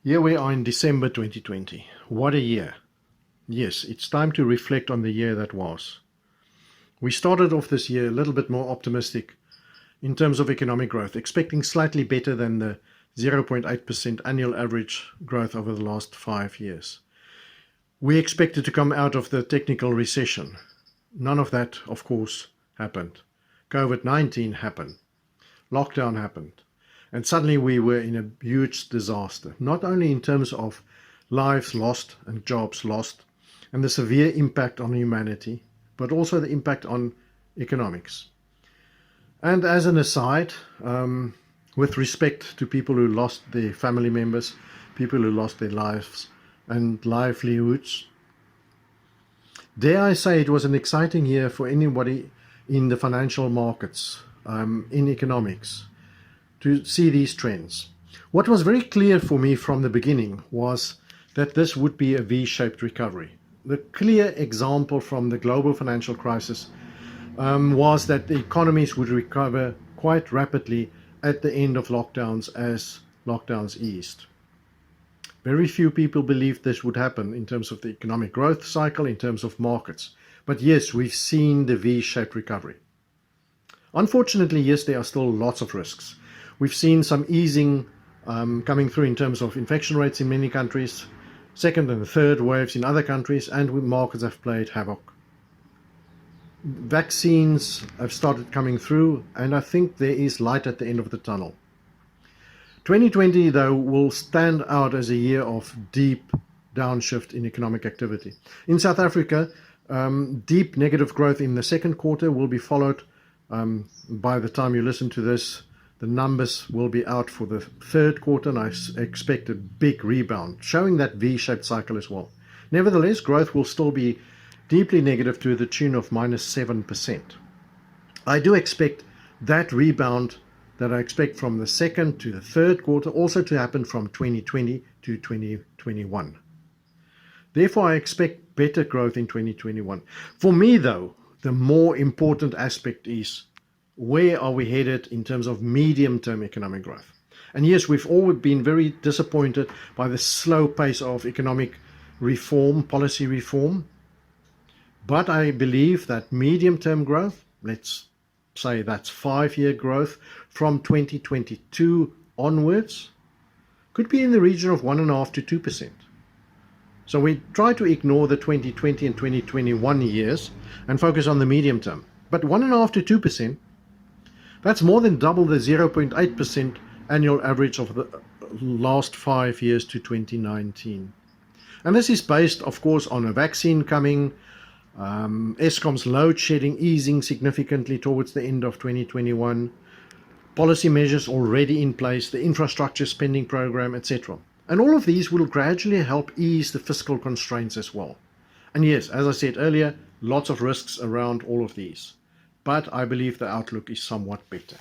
Here we are in December 2020. What a year. Yes, it's time to reflect on the year that was. We started off this year a little bit more optimistic in terms of economic growth, expecting slightly better than the 0.8% annual average growth over the last 5 years. We expected to come out of the technical recession. None of that, of course, happened. COVID-19 happened. Lockdown happened. And suddenly we were in a huge disaster, not only in terms of lives lost and jobs lost, and the severe impact on humanity, but also the impact on economics. And as an aside, with respect to people who lost their family members, people who lost their lives and livelihoods, dare I say it was an exciting year for anybody in the financial markets, in economics, to see these trends. What was very clear for me from the beginning was that this would be a V-shaped recovery. The clear example from the global financial crisis was that the economies would recover quite rapidly at the end of lockdowns as lockdowns eased. Very few people believed this would happen in terms of the economic growth cycle, in terms of markets. But yes, we've seen the V-shaped recovery. Unfortunately, yes, there are still lots of risks. We've seen some easing coming through in terms of infection rates in many countries, second and third waves in other countries, and markets have played havoc. Vaccines have started coming through, and I think there is light at the end of the tunnel. 2020, though, will stand out as a year of deep downshift in economic activity. In South Africa, deep negative growth in the second quarter will be followed, by the time you listen to this, the numbers will be out for the third quarter, and I expect a big rebound, showing that V-shaped cycle as well. Nevertheless, growth will still be deeply negative to the tune of -7%. I do expect that rebound that I expect from the second to the third quarter also to happen from 2020 to 2021. Therefore, I expect better growth in 2021. For me, though, the more important aspect is, where are we headed in terms of medium-term economic growth? And yes, we've all been very disappointed by the slow pace of economic reform, policy reform. But I believe that medium-term growth, let's say that's 5-year growth from 2022 onwards, could be in the region of 1.5% to 2%. So we try to ignore the 2020 and 2021 years and focus on the medium term. But 1.5% to 2%, that's more than double the 0.8% annual average of the last 5 years to 2019. And this is based, of course, on a vaccine coming, Eskom's load shedding easing significantly towards the end of 2021, policy measures already in place, the infrastructure spending program, etc. And all of these will gradually help ease the fiscal constraints as well. And yes, as I said earlier, lots of risks around all of these. But I believe the outlook is somewhat better.